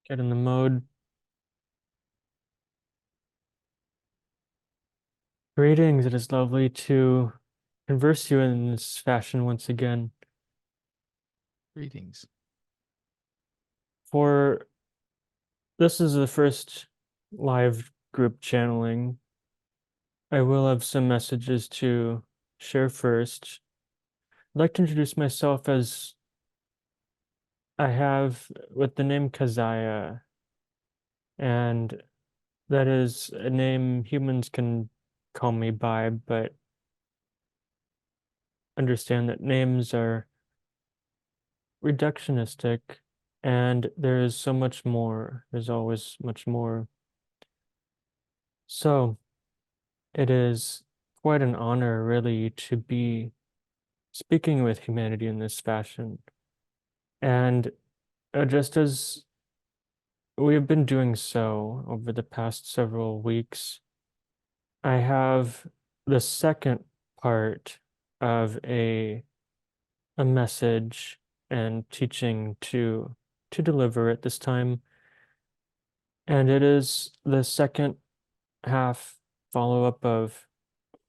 Get in the mode. Greetings, it is lovely to converse you in this fashion once again. Greetings. For this is the first live group channeling. I will have some messages to share first. I'd like to introduce myself as I have with the name Kazaya, and that is a name humans can call me by, but understand that names are reductionistic, and there is so much more. There's always much more. So it is quite an honor, really, to be speaking with humanity in this fashion. And just as we have been doing so over the past several weeks, I have the second part of a message and teaching to deliver at this time. And it is the second half follow-up of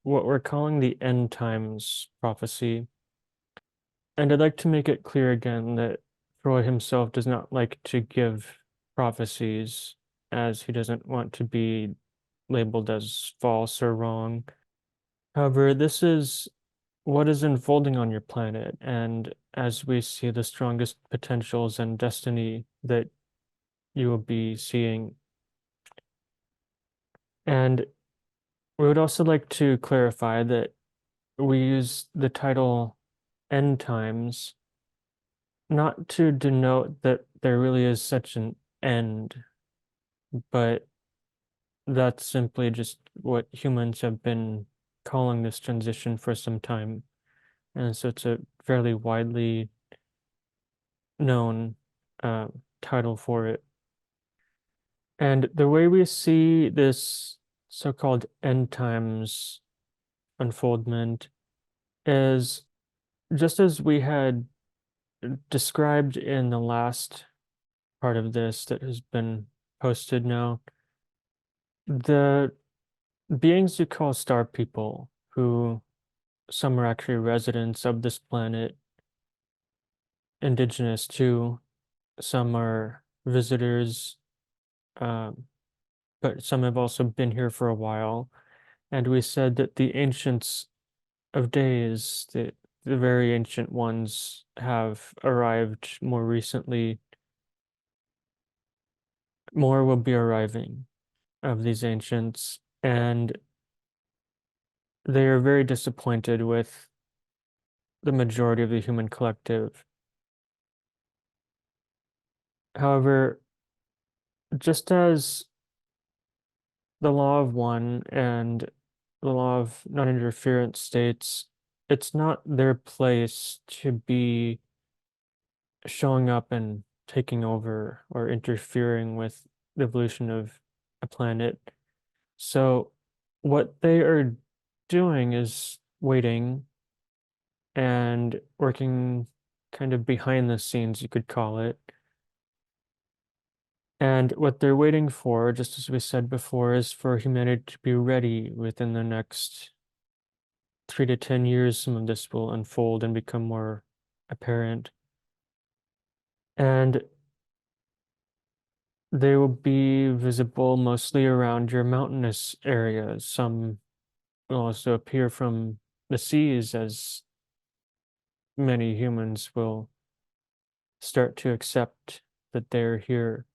what we're calling the end times prophecy. And I'd like to make it clear again that Freud himself does not like to give prophecies, as he doesn't want to be labeled as false or wrong. However, this is what is unfolding on your planet, and as we see the strongest potentials and destiny that you will be seeing. And we would also like to clarify that we use the title End Times not to denote that there really is such an end, but that's simply just what humans have been calling this transition for some time. And so it's a fairly widely known uh, title for it. And the way we see this so-called end times unfoldment is just as we had described in the last part of this that has been posted now, the beings you call star people, who some are actually residents of this planet, indigenous to, some are visitors, um, but some have also been here for a while. And we said that the ancients of days, the very ancient ones, have arrived more recently. More will be arriving of these ancients, and they are very disappointed with the majority of the human collective. However, just as the law of one and the law of non-interference states, it's not their place to be showing up and taking over or interfering with the evolution of a planet. So what they are doing is waiting and working kind of behind the scenes, you could call it. And what they're waiting for, just as we said before, is for humanity to be ready within the next 3 to 10 years. Some of this will unfold and become more apparent. And they will be visible mostly around your mountainous areas. Some will also appear from the seas, as many humans will start to accept that they're here.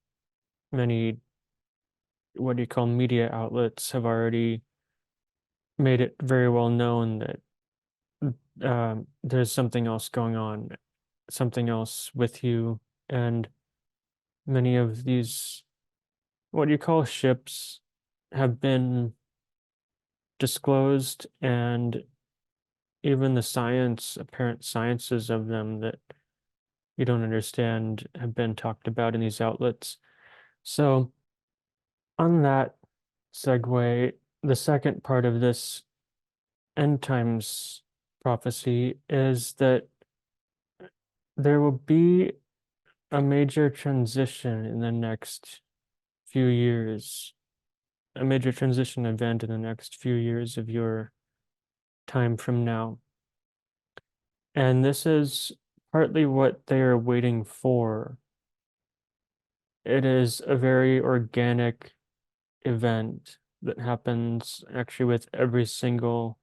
Many, what do you call, media outlets have already made it very well known that there's something else going on, something else with you. And many of these, what do you call, ships have been disclosed, and even the apparent sciences of them that you don't understand have been talked about in these outlets. So, on that segue, the second part of this end times prophecy is that there will be a major transition in the next few years, a major transition event in the next few years of your time from now. And this is partly what they are waiting for. It is a very organic event that happens actually with every single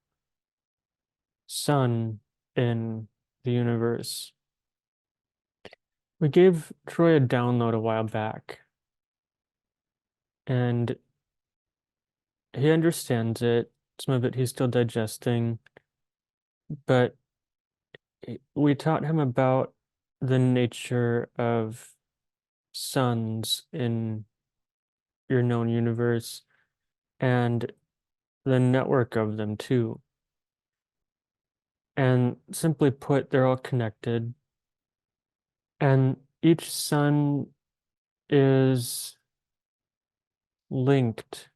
sun in the universe. We gave Troy a download a while back, and he understands it. Some of it he's still digesting, but we taught him about the nature of suns in your known universe and the network of them too. And simply put, they're all connected. And each sun is linked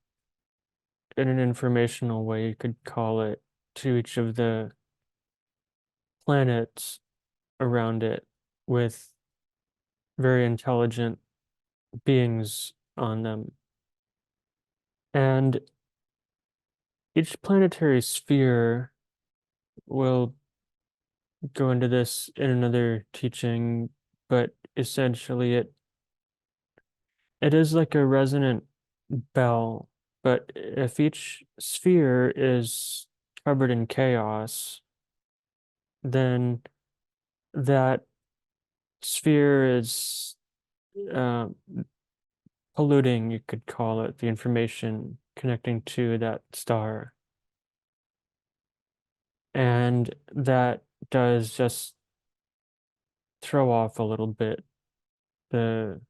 in an informational way, you could call it, to each of the planets around it with very intelligent beings on them. And each planetary sphere, will go into this in another teaching, but essentially it is like a resonant bell. But if each sphere is covered in chaos, then that sphere is uh, polluting, you could call it, the information connecting to that star. And that does just throw off a little bit the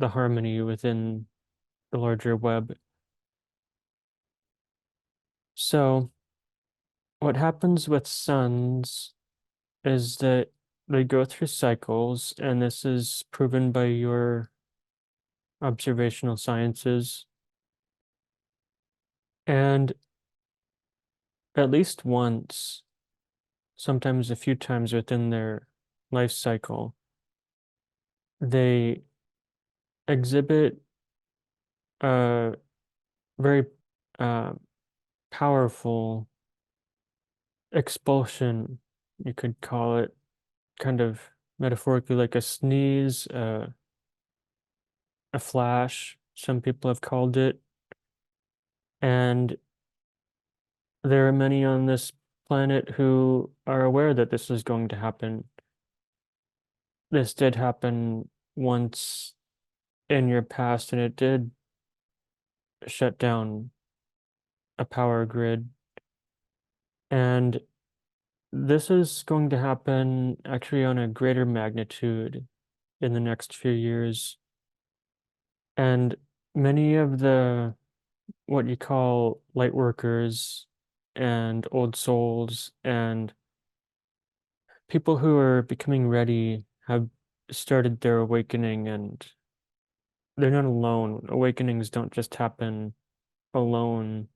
harmony within the larger web. So what happens with suns is that they go through cycles, and this is proven by your observational sciences. And at least once, sometimes a few times within their life cycle, they exhibit a very uh, powerful expulsion, you could call it, kind of metaphorically like a sneeze, a flash, some people have called it. And there are many on this planet who are aware that this is going to happen. This did happen once in your past, and it did shut down a power grid. And this is going to happen actually on a greater magnitude in the next few years. And many of the what you call light workers and old souls and people who are becoming ready have started their awakening, and they're not alone. Awakenings don't just happen alone.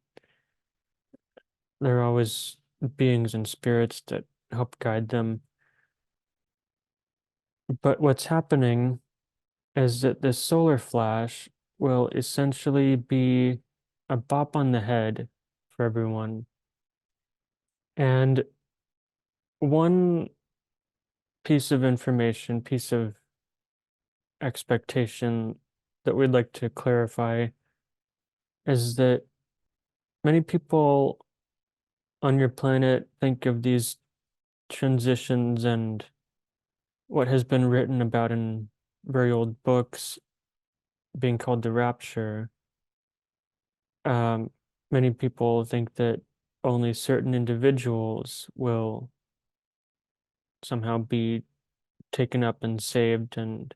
There are always beings and spirits that help guide them. But what's happening is that this solar flash will essentially be a bop on the head for everyone. And one piece of information, piece of expectation that we'd like to clarify is that many people on your planet think of these transitions and what has been written about in very old books being called the rapture. Um, Many people think that only certain individuals will somehow be taken up and saved, and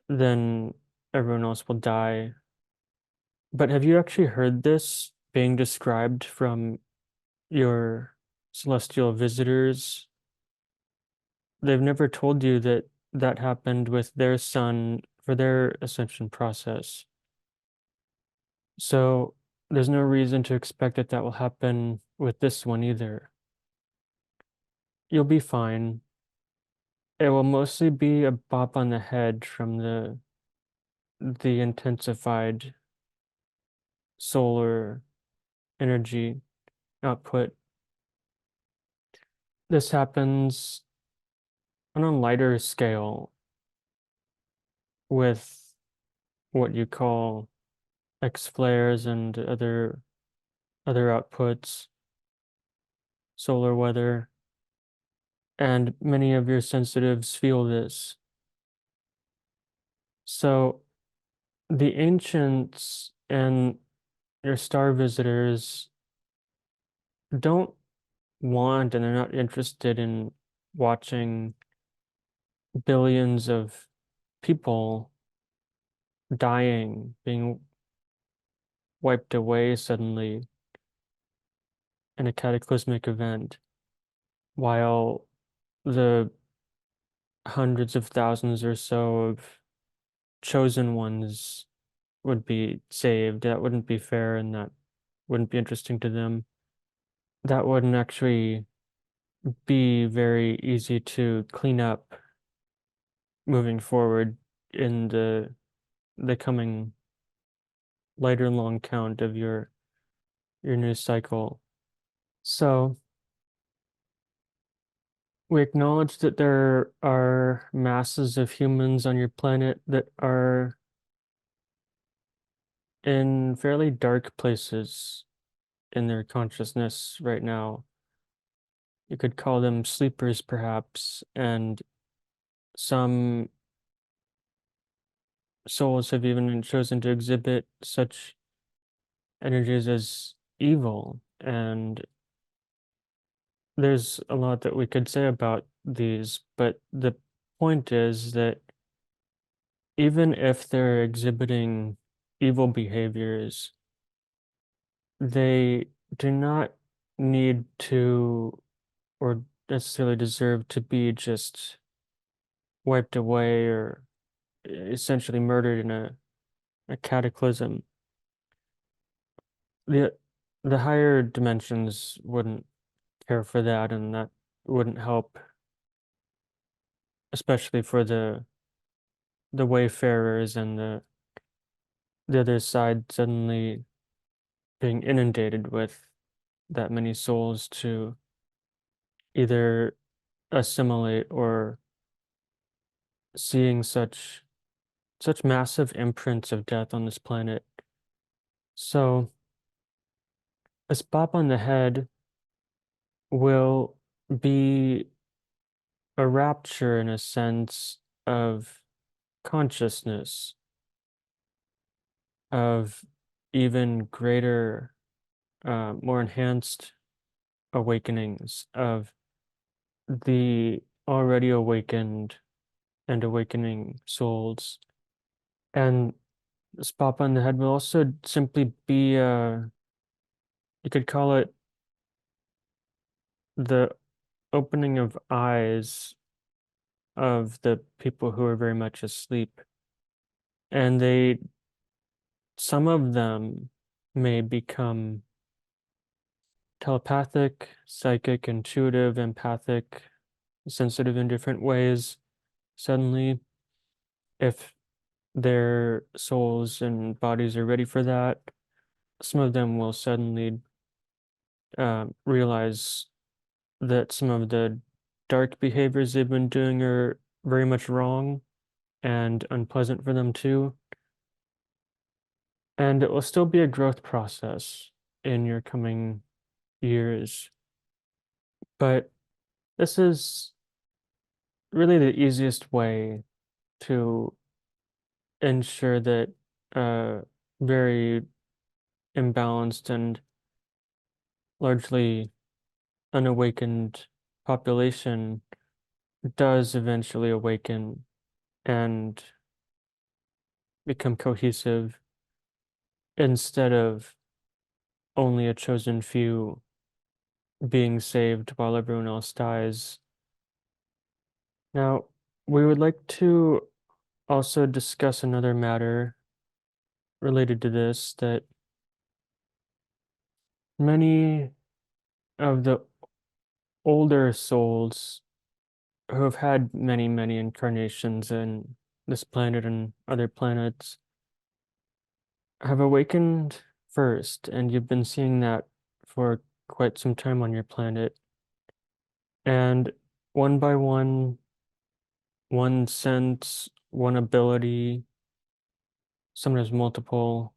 then everyone else will die. But have you actually heard this being described from your celestial visitors? They've never told you that that happened with their son for their ascension process. So there's no reason to expect that that will happen with this one either. You'll be fine. it will mostly be a bop on the head from the intensified solar energy output. This happens on a lighter scale with what you call X flares and other outputs, solar weather, and many of your sensitives feel this. So the ancients and your star visitors don't want and they're not interested in watching billions of people dying, being wiped away suddenly in a cataclysmic event, while the hundreds of thousands or so of chosen ones would be saved. That wouldn't be fair and that wouldn't be interesting to them. That wouldn't actually be very easy to clean up moving forward in the coming lighter long count of your news cycle. So we acknowledge that there are masses of humans on your planet that are in fairly dark places in their consciousness right now. You could call them sleepers, perhaps, and some souls have even chosen to exhibit such energies as evil. And there's a lot that we could say about these, but the point is that even if they're exhibiting evil behaviors, they do not need to or necessarily deserve to be just wiped away or essentially murdered in a cataclysm. The the higher dimensions wouldn't care for that, and that wouldn't help, especially for the wayfarers and the other side suddenly being inundated with that many souls to either assimilate or seeing such massive imprints of death on this planet. So a spot on the head will be a rapture in a sense of consciousness, of even greater, more enhanced awakenings of the already awakened and awakening souls. And this pop on the head will also simply be, you could call it the opening of eyes of the people who are very much asleep. And some of them may become telepathic, psychic, intuitive, empathic, sensitive in different ways suddenly, if their souls and bodies are ready for that. Some of them will suddenly realize that some of the dark behaviors they've been doing are very much wrong and unpleasant for them too. And it will still be a growth process in your coming years. But this is really the easiest way to ensure that a very imbalanced and largely unawakened population does eventually awaken and become cohesive instead of only a chosen few being saved while everyone else dies. Now, we would like to also discuss another matter related to this that many of the older souls who have had many, many incarnations in this planet and other planets have awakened first, and you've been seeing that for quite some time on your planet. And one by one sense, one ability, sometimes multiple,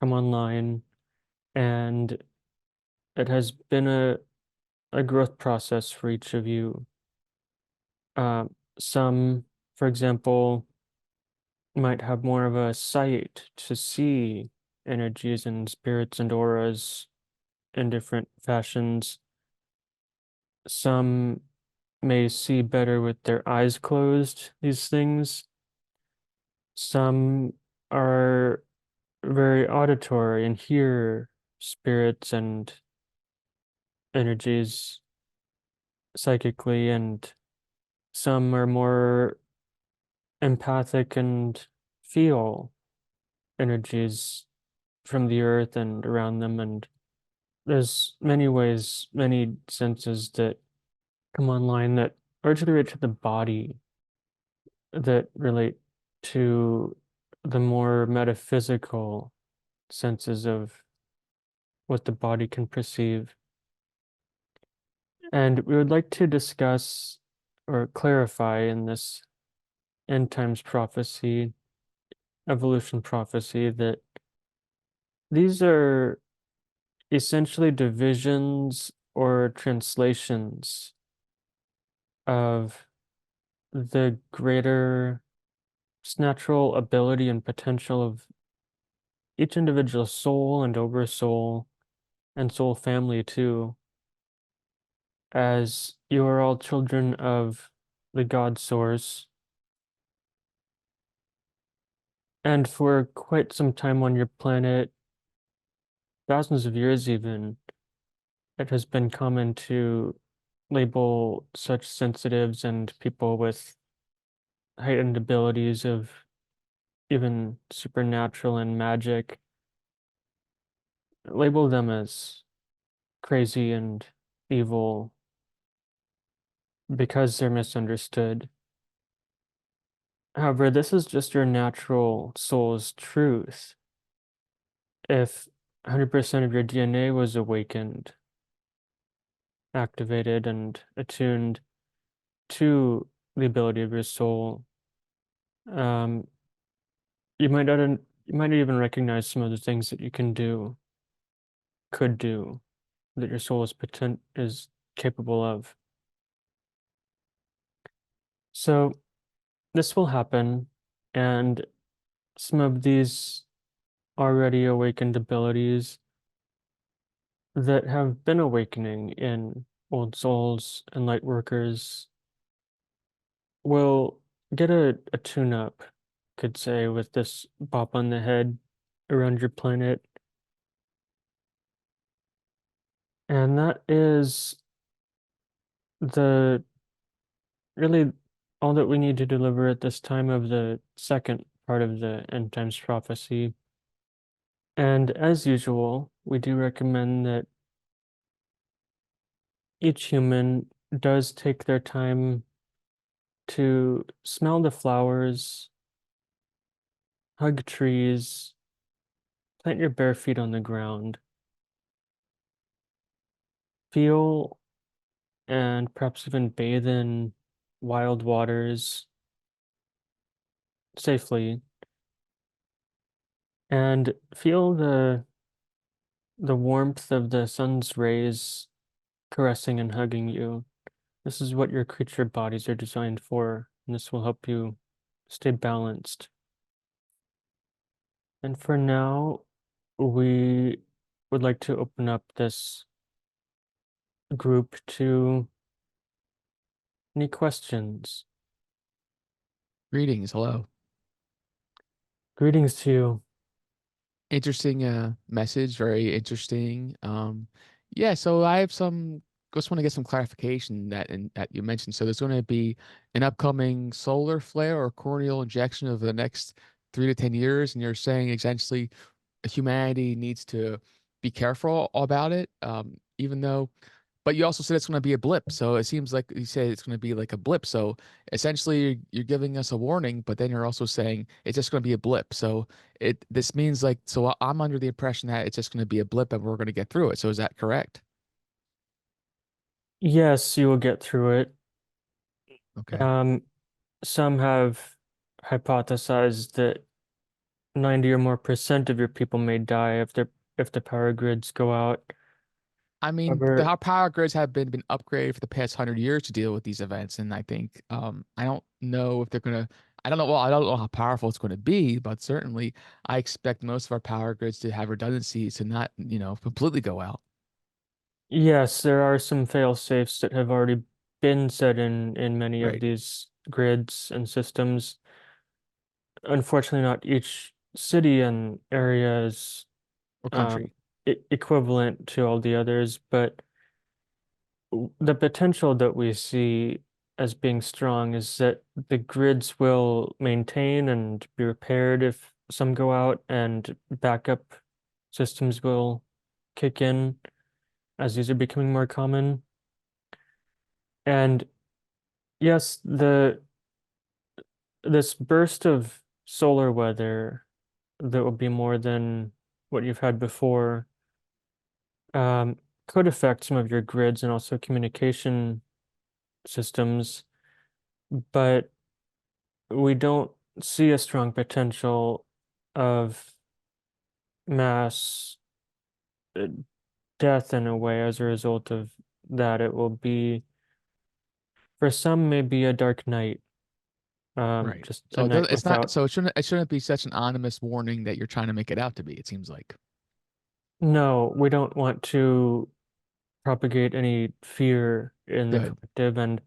come online, and it has been a growth process for each of you. Uh, some, for example, might have more of a sight to see energies and spirits and auras in different fashions. Some may see better with their eyes closed, these things. Some are very auditory and hear spirits and energies psychically, and some are more empathic and feel energies from the earth and around them. And there's many ways, many senses that come online that largely relate to the body, that relate to the more metaphysical senses of what the body can perceive. And we would like to discuss or clarify in this end times prophecy, evolution prophecy, that these are essentially divisions or translations of the greater natural ability and potential of each individual soul and oversoul and soul family too, as you are all children of the God Source. And for quite some time on your planet, thousands of years even, it has been common to label such sensitives and people with heightened abilities of even supernatural and magic, label them as crazy and evil because they're misunderstood. However, this is just your natural soul's truth. If 100% of your DNA was awakened, activated, and attuned to the ability of your soul, um, you might not you might not even recognize some of the things that you could do, that your soul is capable of. So this will happen, and some of these already awakened abilities that have been awakening in old souls and light workers will get a tune up, could say, with this bop on the head around your planet. And that is the really all that we need to deliver at this time of the second part of the end times prophecy. And as usual, we do recommend that each human does take their time to smell the flowers, hug trees, plant your bare feet on the ground, feel and perhaps even bathe in wild waters safely, and feel the warmth of the sun's rays caressing and hugging you. This is what your creature bodies are designed for, and this will help you stay balanced. And for now, we would like to open up this group to any questions. Greetings, hello. Greetings to you. Interesting message, very interesting. Yeah, so I have some just want to get some clarification that you mentioned. So there's going to be an upcoming solar flare or coronal injection over the next 3 to 10 years, and you're saying essentially humanity needs to be careful about it, even though But you also said it's going to be a blip. So it seems like you said it's going to be like a blip. So essentially you're giving us a warning, but then you're also saying it's just going to be a blip. So this means like, so I'm under the impression that it's just going to be a blip and we're going to get through it. So is that correct? Yes, you will get through it. Okay. Um, some have hypothesized that 90 or more percent of your people may die if the power grids go out. I mean, However, our power grids have been upgraded for the past 100 years to deal with these events, and I think I don't know if they're gonna. I don't know. Well, I don't know how powerful it's going to be, but certainly I expect most of our power grids to have redundancies to not, completely go out. yes, there are some fail safes that have already been set in many of Right. these grids and systems. Unfortunately, not each city and area is Or um, country. equivalent to all the others, but the potential that we see as being strong is that the grids will maintain and be repaired if some go out, and backup systems will kick in as these are becoming more common. And yes, the this burst of solar weather that will be more than what you've had before um, could affect some of your grids and also communication systems, but we don't see a strong potential of mass uh, death in a way as a result of that. It will be, for some, maybe a dark night, Right. just a So night it's not. without. So it shouldn't be such an ominous warning that you're trying to make it out to be. It seems like. No, we don't want to propagate any fear in the Good. collective, and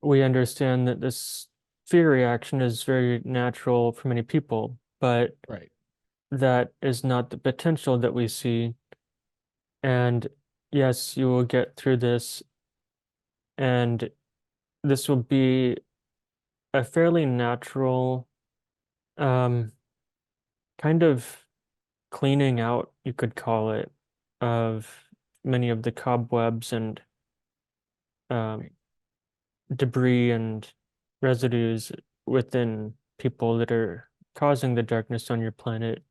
we understand that this fear reaction is very natural for many people, but Right. that is not the potential that we see. And yes, you will get through this, and this will be a fairly natural um, kind of cleaning out, you could call it, of many of the cobwebs and um, Right. debris and residues within people that are causing the darkness on your planet.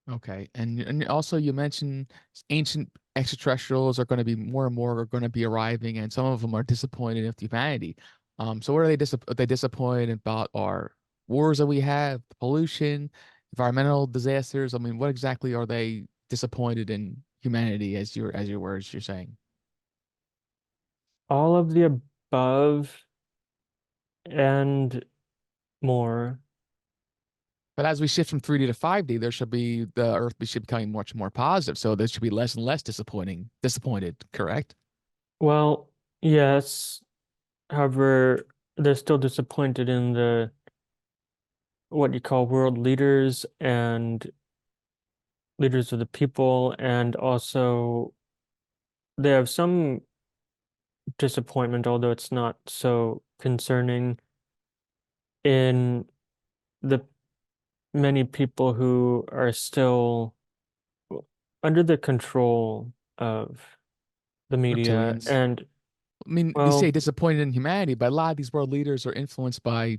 Okay. And also you mentioned ancient extraterrestrials are going to be more and more are going to be arriving, and some of them are disappointed with humanity. So what are they disappointed about our wars that we have, pollution, environmental disasters? I mean, what exactly are they disappointed in humanity as your words you're saying? All of the above and more. But as we shift from 3D to 5D, the Earth should be becoming much more positive. So there should be less and less disappointed, correct? Well, yes. However, they're still disappointed in the what you call world leaders and leaders of the people, and also they have some disappointment, although it's not so concerning, in the many people who are still under the control of the media. Reptilians. And I mean, you say well, disappointed in humanity, but a lot of these world leaders are influenced by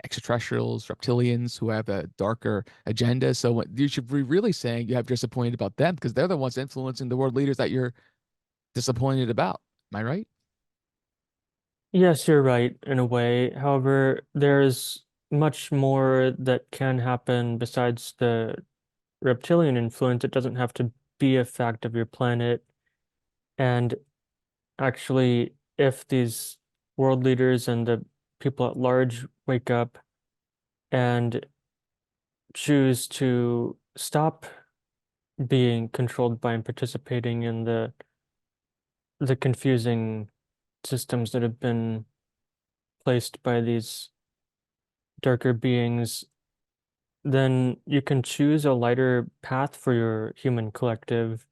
extraterrestrials, reptilians who have a darker agenda. So what you should be really saying you have disappointed about them because they're the ones influencing the world leaders that you're disappointed about. Am I right? yes, you're right in a way. However, there's much more that can happen besides the reptilian influence. It doesn't have to be a fact of your planet. And actually, if these world leaders and the people at large wake up and choose to stop being controlled by and participating in the confusing systems that have been placed by these darker beings, then you can choose a lighter path for your human collective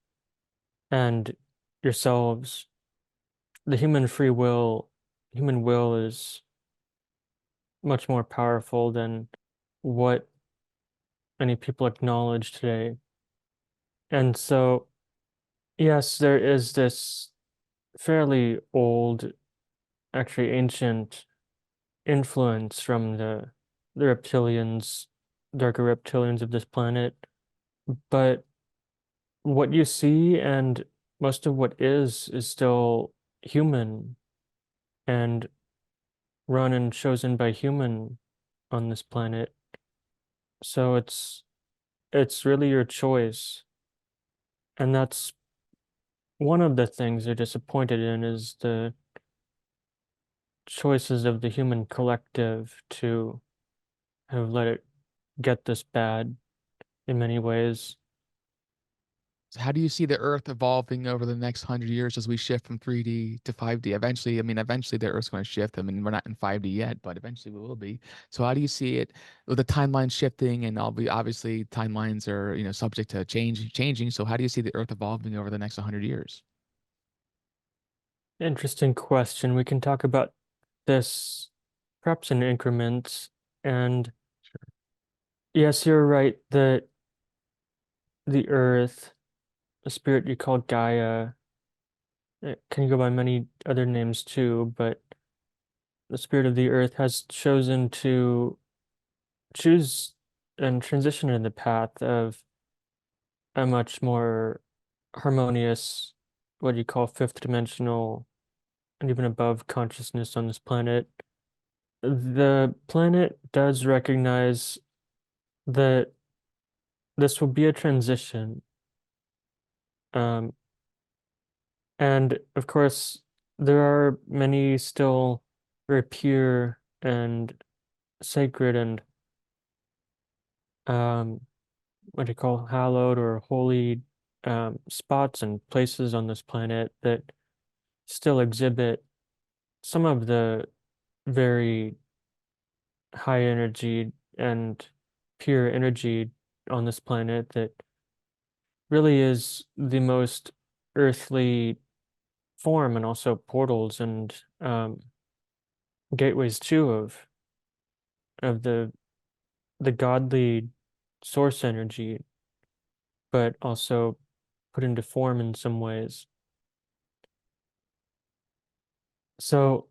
and yourselves. The human will is much more powerful than what many people acknowledge today. And so Yes, there is this fairly old, actually ancient influence from the reptilians, darker reptilians of this planet. But what you see and most of what is still human and run and chosen by human on this planet. So it's really your choice. And that's one of the things they're disappointed in is the choices of the human collective to have let it get this bad in many ways. So how do you see the Earth evolving over the next 100 years as we shift from 3D to 5D? Eventually, I mean, eventually the Earth's going to shift. I mean, we're not in 5D yet, but eventually we will be. So how do you see it with the timeline shifting and all obviously timelines are, subject to changing. So how do you see the Earth evolving over the next 100 years? Interesting question. We can talk about this perhaps in increments. And yes, you're right that the earth, the spirit you call Gaia, it can go by many other names too, but the spirit of the earth has chosen to choose and transition in the path of a much more harmonious, what you call fifth dimensional and even above consciousness on this planet. The planet does recognize that this will be a transition. Um, and of course, there are many still very pure and sacred and um, what do you call hallowed or holy spots and places on this planet that still exhibit some of the very high energy and pure energy on this planet that really is the most earthly form and also portals and gateways too of the godly source energy, but also put into form in some ways. So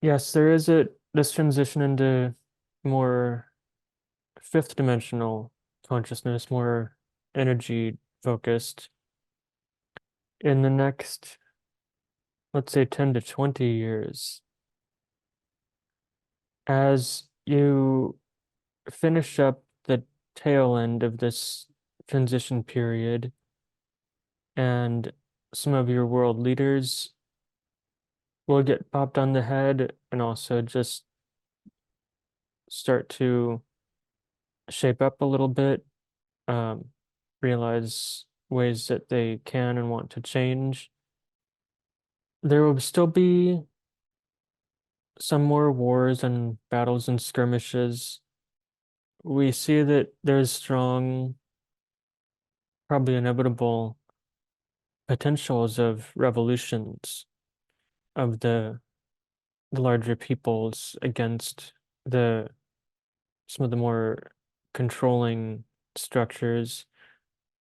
yes, there is a this transition into more fifth dimensional consciousness, more energy focused in the next, let's say 10 to 20 years. As you finish up the tail end of this transition period and some of your world leaders will get popped on the head and also just start to shape up a little bit, um, realize ways that they can and want to change. There will still be some more wars and battles and skirmishes. We see that there's strong, probably inevitable potentials of revolutions of the larger peoples against the some of the more controlling structures,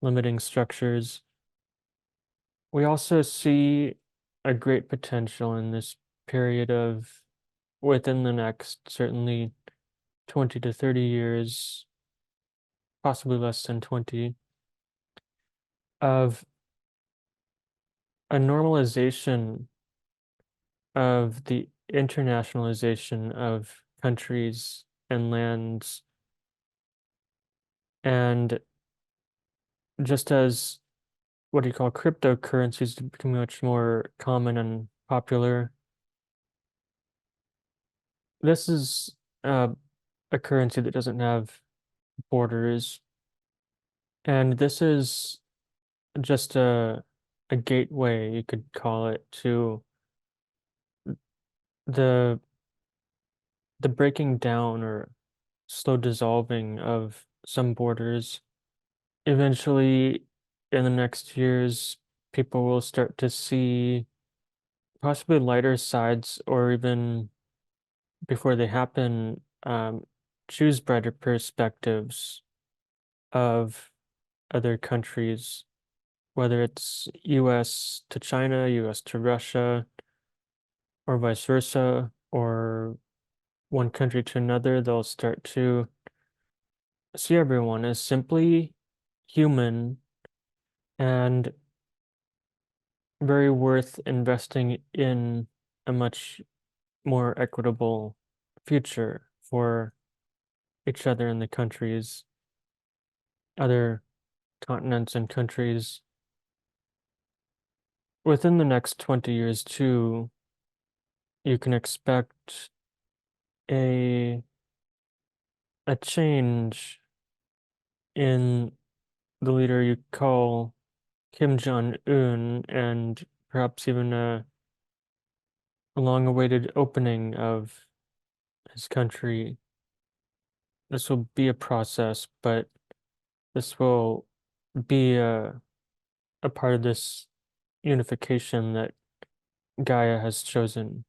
limiting structures. We also see a great potential in this period of within the next certainly 20 to 30 years, possibly less than 20, of a normalization of the internationalization of countries and lands. And just as what do you call cryptocurrencies become much more common and popular, this is uh, a currency that doesn't have borders. And this is just a gateway, you could call it, to the the breaking down or slow dissolving of some borders. Eventually, in the next years, people will start to see possibly lighter sides, or even before they happen, choose brighter perspectives of other countries whether it's US to China, US to Russia, or vice versa, or one country to another, they'll start to see everyone as simply human and very worth investing in a much more equitable future for each other in the countries, other continents and countries. Within the next 20 years, too, you can expect a a change in the leader you call Kim Jong-un, and perhaps even a long-awaited opening of his country. This will be a process, but this will be a part of this unification that Gaia has chosen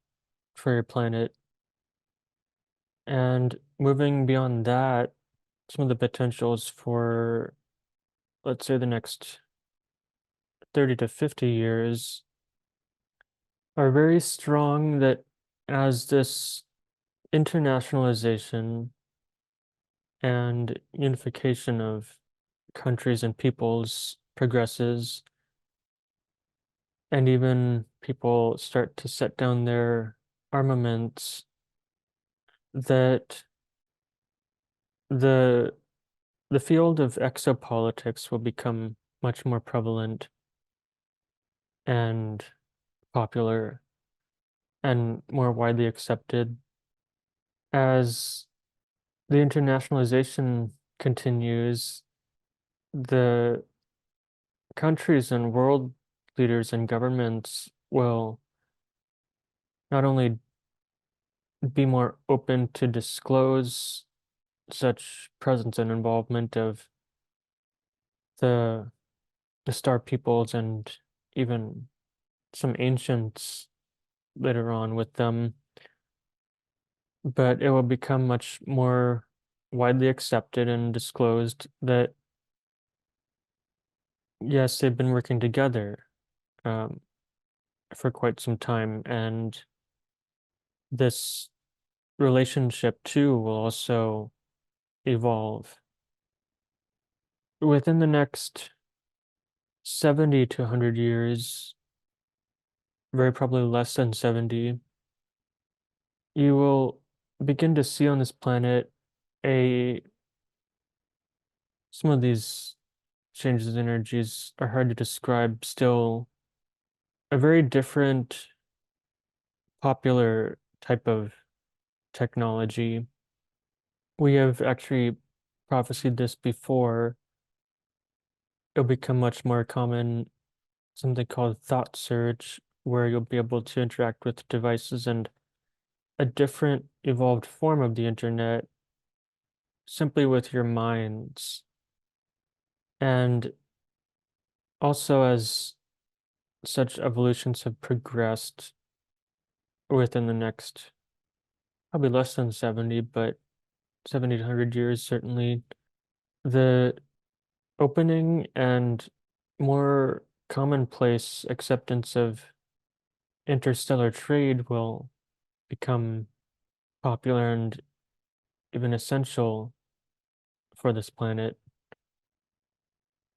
for your planet. And moving beyond that, some of the potentials for, let's say, the next 30 to 50 years are very strong, that as this internationalization and unification of countries and peoples progresses, and even people start to set down their armaments, that the the field of exopolitics will become much more prevalent and popular and more widely accepted as the internationalization continues. The countries and world leaders and governments will not only be more open to disclose such presence and involvement of the the star peoples and even some ancients later on with them, but it will become much more widely accepted and disclosed that yes, they've been working together um, for quite some time, and this relationship too will also evolve. Within the next 70 to 100 years, very probably less than 70, you will begin to see on this planet a some of these changes in energies are hard to describe still, a very different popular type of technology. We have actually prophesied this before. It'll become much more common, something called thought search, where you'll be able to interact with devices and a different evolved form of the internet simply with your minds. And also, as such evolutions have progressed within the next probably less than 70, but 70 to 100 years, certainly, the opening and more commonplace acceptance of interstellar trade will become popular and even essential for this planet.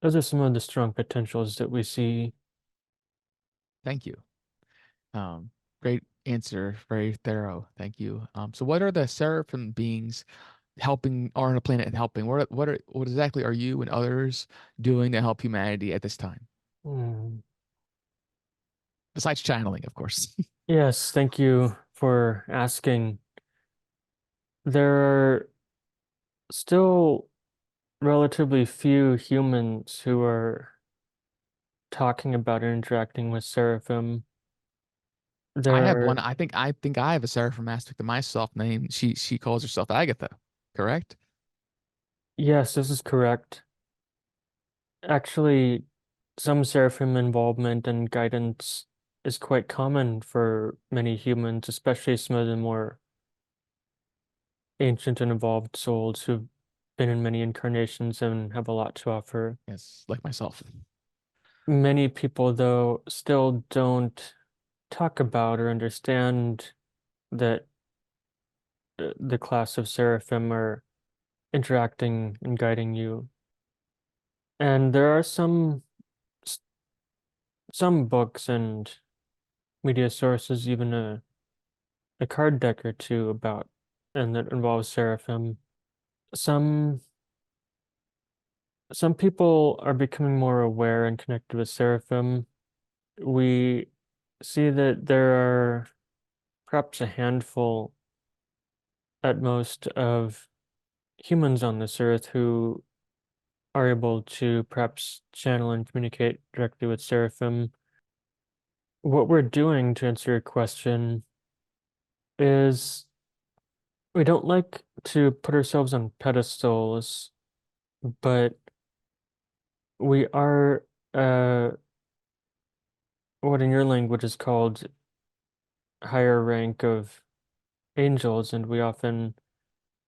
Those are some of the strong potentials that we see. Thank you. Um, Great answer, very thorough. Thank you. So what are the Seraphim beings helping, or on a planet and helping? What exactly are you and others doing to help humanity at this time? Hmm. Besides channeling, of course. Yes, thank you for asking. There are still relatively few humans who are talking about interacting with Seraphim. I There have are, one. I think I have a Seraphim aspect of myself named she calls herself Agatha, correct? yes, this is correct. Actually, some Seraphim involvement and guidance is quite common for many humans, especially some of the more ancient and evolved souls who've been in many incarnations and have a lot to offer. Yes, like myself. Many people, though, still don't talk about or understand that the class of Seraphim are interacting and guiding you. And there are some books and media sources, even a card deck or two about, and that involves Seraphim. Some some people are becoming more aware and connected with Seraphim. We see that there are perhaps a handful at most of humans on this earth who are able to perhaps channel and communicate directly with Seraphim. What we're doing, to answer your question, is we don't like to put ourselves on pedestals, but we are what in your language is called higher rank of angels, and we often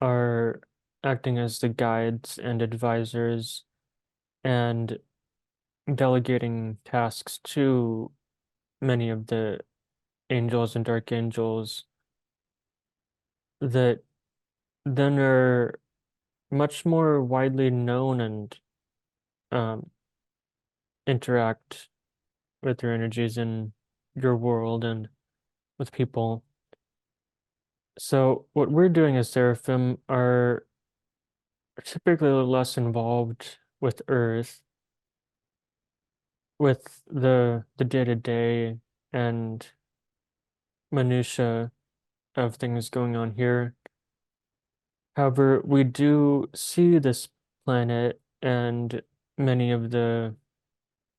are acting as the guides and advisors and delegating tasks to many of the angels and archangels that then are much more widely known and um, interact with your energies in your world and with people. So what we're doing as Seraphim are typically less involved with Earth, with the day-to-day and minutia of things going on here. However, we do see this planet and many of the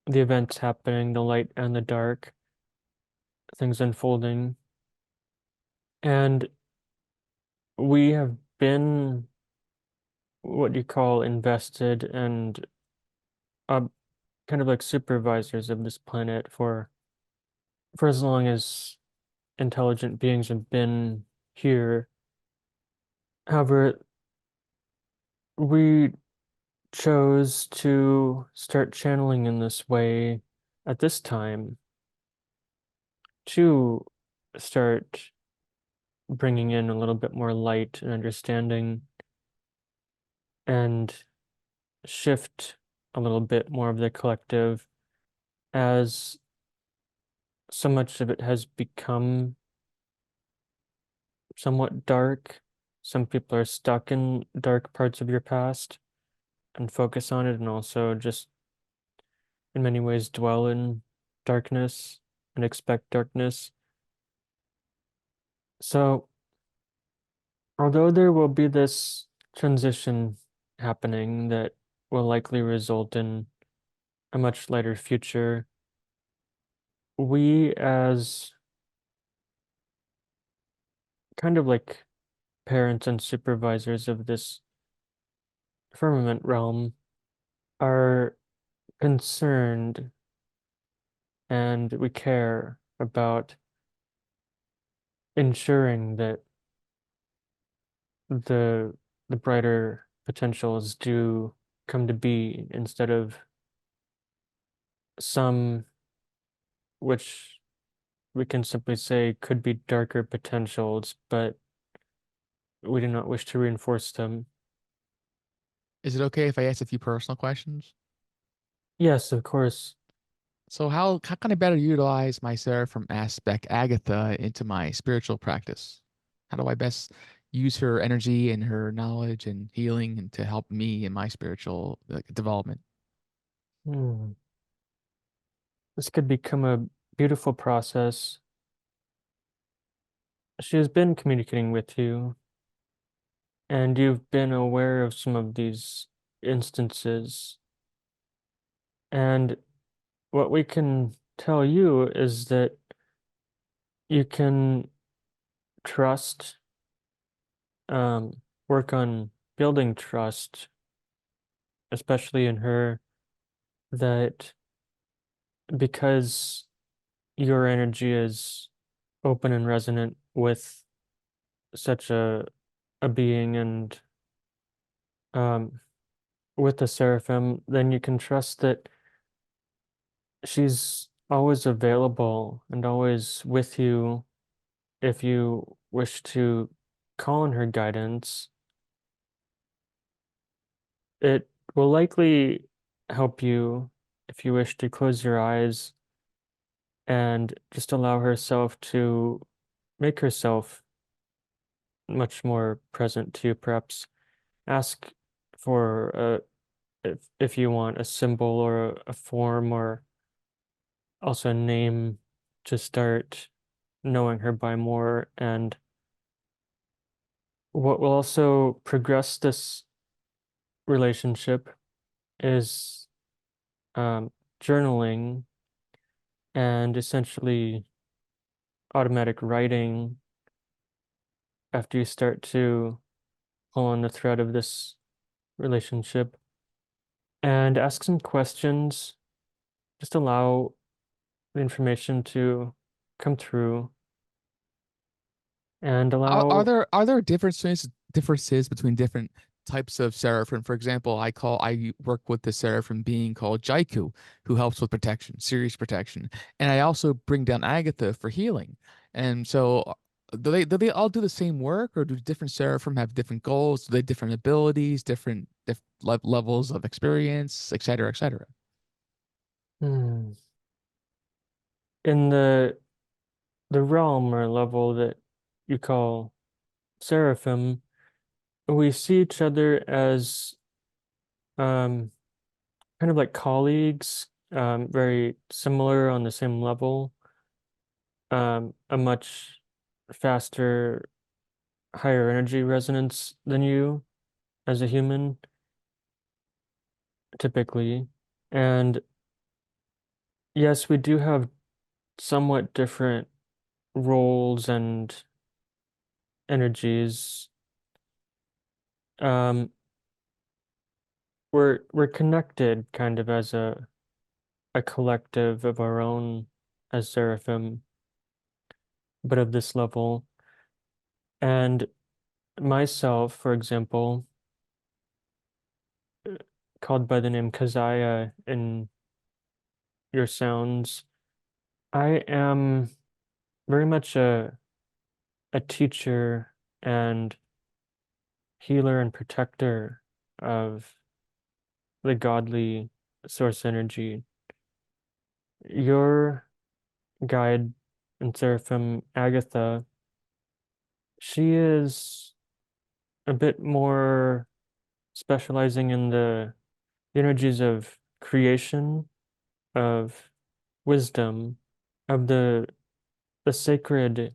events happening, the light and the dark, things unfolding. And we have been what you call invested and uh, kind of like supervisors of this planet for as long as intelligent beings have been here. However, we chose to start channeling in this way at this time to start bringing in a little bit more light and understanding and shift a little bit more of the collective as so much of it has become somewhat dark. Some people are stuck in dark parts of your past and focus on it, and also just in many ways dwell in darkness and expect darkness. So, although there will be this transition happening that will likely result in a much lighter future, we as kind of like parents and supervisors of this firmament realm are concerned and we care about ensuring that the the brighter potentials do come to be instead of some which we can simply say could be darker potentials, but we do not wish to reinforce them. Is it okay if I ask a few personal questions? Yes, of course. So how can I better utilize my Seraphim aspect Agatha into my spiritual practice? How do I best use her energy and her knowledge and healing and to help me in my spiritual development? Hmm. This could become a beautiful process. She has been communicating with you, and you've been aware of some of these instances. And what we can tell you is that you can trust, work on building trust, especially in her, that because your energy is open and resonant with such a being and um, with the seraphim, then you can trust that she's always available and always with you if you wish to call on her guidance. It will likely help you if you wish to close your eyes and just allow herself to make herself much more present to you. Perhaps ask for if you want a symbol or a form or also a name to start knowing her by more. And what will also progress this relationship is um, journaling and essentially automatic writing after you start to pull on the thread of this relationship and ask some questions. Just allow the information to come through and allow. Are there differences between different types of seraphim? For example, I work with the seraphim being called Jaiku, who helps with protection, serious protection, and I also bring down Agatha for healing. And so, do they all do the same work, or do different seraphim have different goals? Do they different abilities, different levels of experience, et cetera, et cetera? Hmm, in the realm or level that you call seraphim, we see each other as um, kind of like colleagues, very similar on the same level, a much faster, higher energy resonance than you as a human, typically. And yes, we do have somewhat different roles and energies. Um, we're connected kind of as a collective of our own as Seraphim, but of this level. And myself, for example, called by the name Kazaya in your sounds, I am very much a teacher and healer and protector of the godly source energy. Your guide and Seraphim Agatha, she is a bit more specializing in the energies of creation, of wisdom, of the sacred,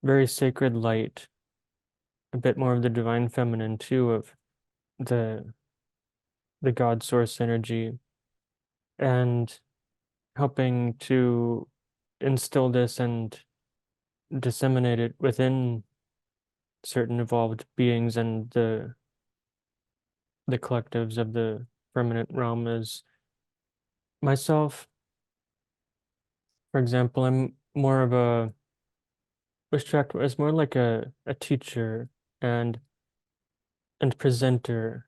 very sacred light, a bit more of the divine feminine too, of the the God source energy, and helping to instill this and disseminate it within certain evolved beings and the collectives of the permanent realm is myself, for example, I'm more of a abstract as more like a teacher and presenter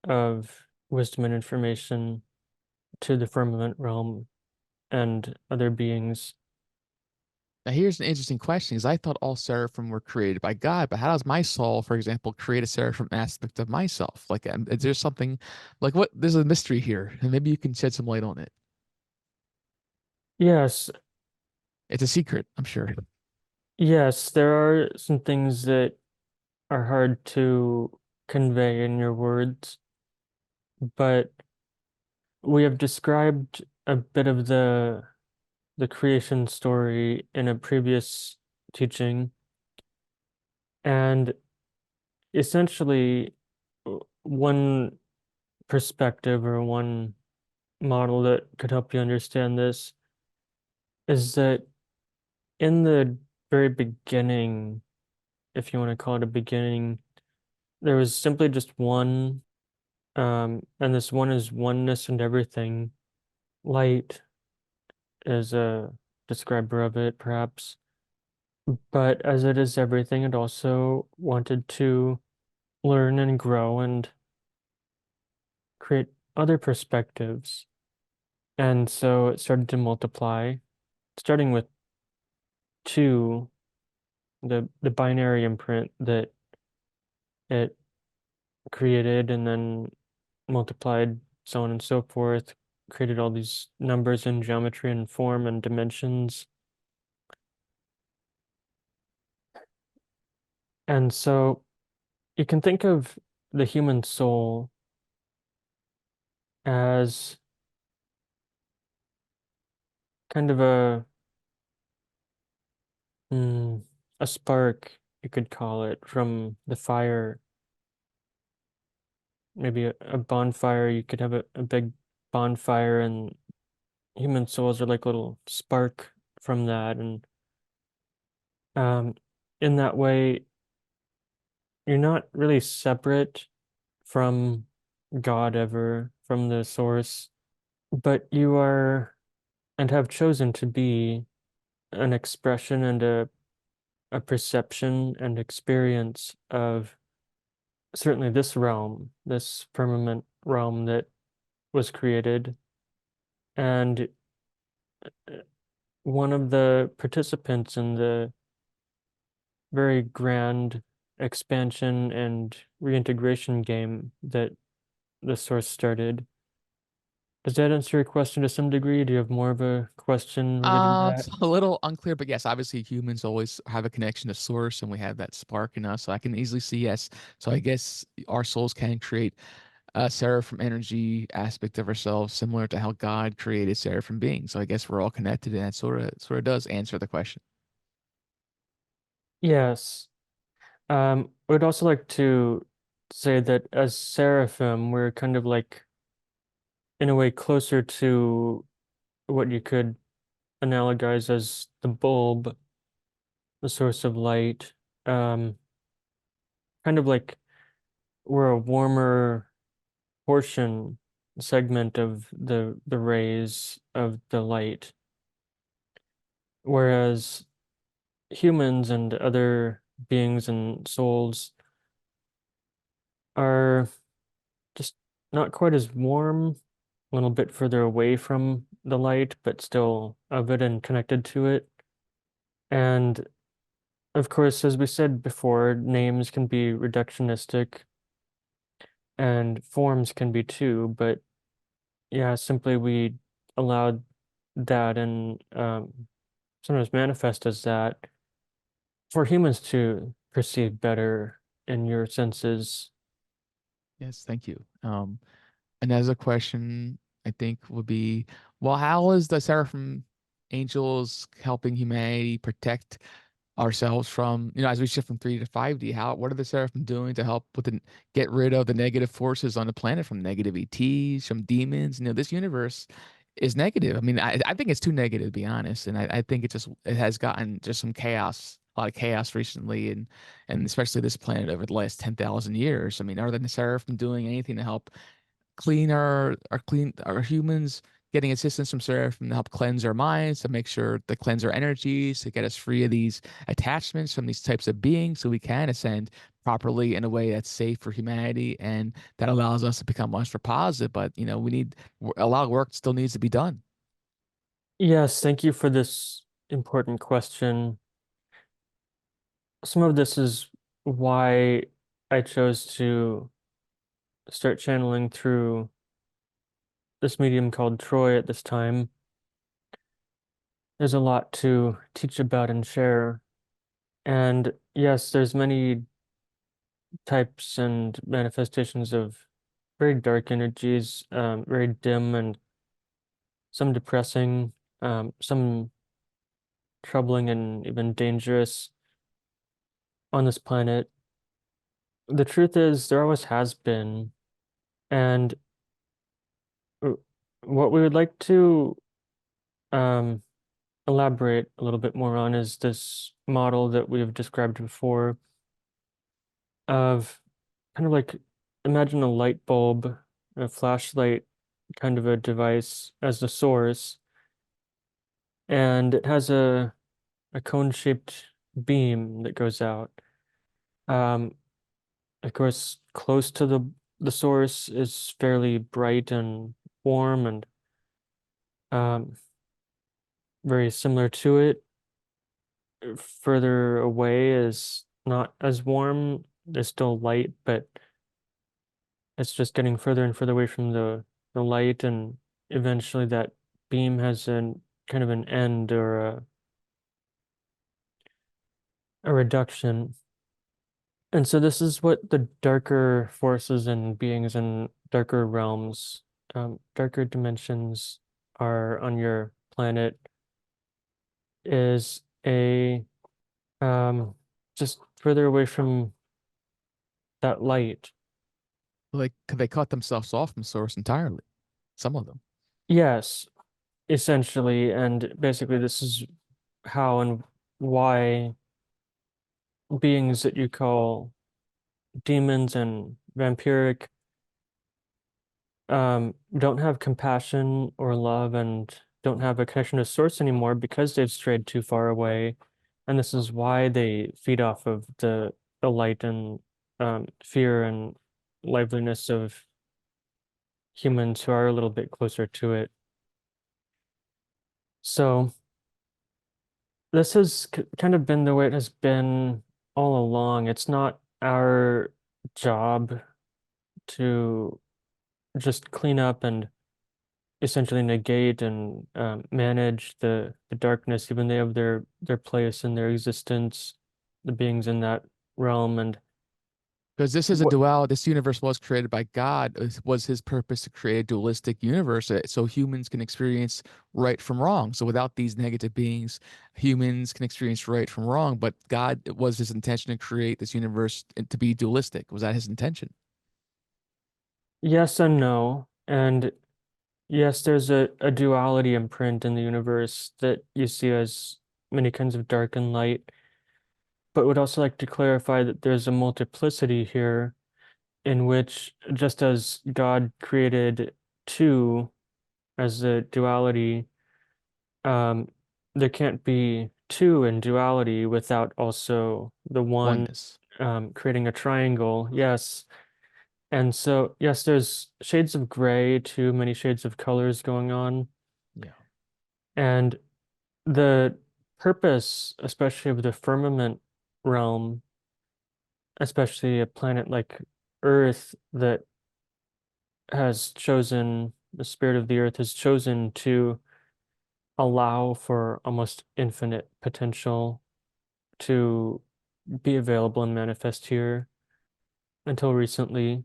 of wisdom and information to the firmament realm and other beings. Now, here's an interesting question, because I thought all seraphim were created by God, but how does my soul, for example, create a seraphim aspect of myself? Like, is there something like what? There's a mystery here, and maybe you can shed some light on it. Yes, It's a secret, I'm sure. yes, there are some things that are hard to convey in your words, but we have described a bit of the creation story in a previous teaching, and essentially one perspective or one model that could help you understand this is that in the very beginning, if you want to call it a beginning, there was simply just one, and this one is oneness and everything. Light is a describer of it, perhaps. But as it is everything, it also wanted to learn and grow and create other perspectives. And so it started to multiply, starting with two, the binary imprint that it created, and then multiplied, so on and so forth, created all these numbers and geometry and form and dimensions. And so you can think of the human soul as kind of mm, a spark, you could call it, from the fire. Maybe a bonfire, you could have a big bonfire, and human souls are like a little spark from that. And um, in that way, you're not really separate from God ever, from the source, but you are and have chosen to be an expression and a perception and experience of certainly this realm, this firmament realm that was created. And one of the participants in the very grand expansion and reintegration game that the source started. Does that answer your question to some degree? Do you have more of a question related to It's that? a little unclear, but yes, obviously humans always have a connection to source and we have that spark in us. So I can easily see yes. So I guess our souls can create a seraphim energy aspect of ourselves, similar to how God created seraphim beings. So I guess we're all connected, and that sort of does answer the question. Yes. I would also like to say that as seraphim, we're kind of like, in a way, closer to what you could analogize as the bulb, the source of light. Um, Kind of like we're a warmer portion, segment of the rays of the light, whereas humans and other beings and souls are just not quite as warm, a little bit further away from the light, but still of it and connected to it. And of course, as we said before, names can be reductionistic and forms can be too, but yeah, simply we allowed that and sometimes manifest as that for humans to perceive better in your senses. Yes, thank you. Another question I think would be, well, how is the seraphim angels helping humanity protect ourselves from, as we shift from 3D to 5D, what are the Seraphim doing to help get rid of the negative forces on the planet, from negative ETs, from demons? This universe is negative. I mean, I think it's too negative, to be honest. And I think it has gotten just some chaos, a lot of chaos recently, and especially this planet over the last 10,000 years. I mean, are the Seraphim doing anything to help clean our humans, getting assistance from Seraphim to help cleanse our minds, to make sure to cleanse our energies, to get us free of these attachments from these types of beings, so we can ascend properly in a way that's safe for humanity and that allows us to become much more positive. But we need a lot of work still needs to be done. Yes, thank you for this important question. Some of this is why I chose to start channeling through this medium called Troy at this time. There's a lot to teach about and share. And yes, there's many types and manifestations of very dark energies, very dim and some depressing, some troubling and even dangerous on this planet. The truth is, there always has been, and uh, what we would like to um, elaborate a little bit more on is this model that we have described before of kind of like, imagine a light bulb, a flashlight kind of a device as the source, and it has a cone-shaped beam that goes out. Um, of course, close to the source is fairly bright and warm, and um, very similar to it. Further away is not as warm. There's still light, but it's just getting further and further away from the light, and eventually that beam has an kind of an end or a reduction. And so this is what the darker forces and beings and darker realms, darker dimensions are on your planet is a um, just further away from that light. Like they cut themselves off from source entirely. Some of them. Yes, essentially, and basically this is how and why beings that you call demons and vampiric don't have compassion or love and don't have a connection to source anymore because they've strayed too far away. And this is why they feed off of the light and fear and liveliness of humans who are a little bit closer to it. So this has kind of been the way it has been all along. It's not our job to just clean up and essentially negate and manage the darkness, even they have their place in their existence, the beings in that realm. And Because this is a what dual, this universe was created by God. It was his purpose to create a dualistic universe so humans can experience right from wrong. So without these negative beings, humans can experience right from wrong. But God, it was his intention to create this universe to be dualistic. Was that his intention? yes and no. And yes, there's a duality imprint in the universe that you see as many kinds of dark and light, but would also like to clarify that there's a multiplicity here in which just as God created two as a duality, um, there can't be two in duality without also the one Oneness. creating a triangle. Yes. And so, yes, there's shades of gray, too many shades of colors going on. Yeah. And the purpose, especially of the firmament realm, especially a planet like Earth that has chosen, the spirit of the Earth has chosen to allow for almost infinite potential to be available and manifest here until recently.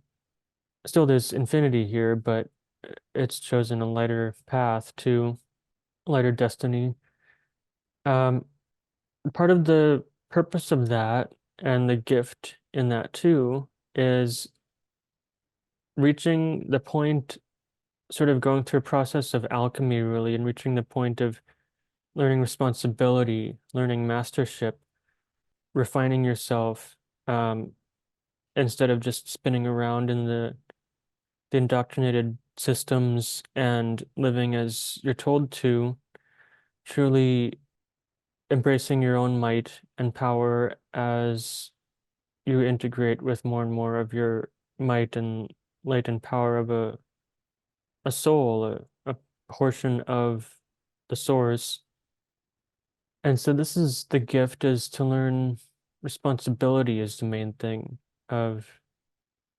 Still, there's infinity here, but it's chosen a lighter path to lighter destiny. Um, Part of the purpose of that and the gift in that too is reaching the point, sort of going through a process of alchemy, really, and reaching the point of learning responsibility, learning mastership, refining yourself, um, instead of just spinning around in the indoctrinated systems and living as you're told to, truly embracing your own might and power as you integrate with more and more of your might and light and power of a soul, a portion of the source. And so this is the gift, is to learn responsibility is the main thing of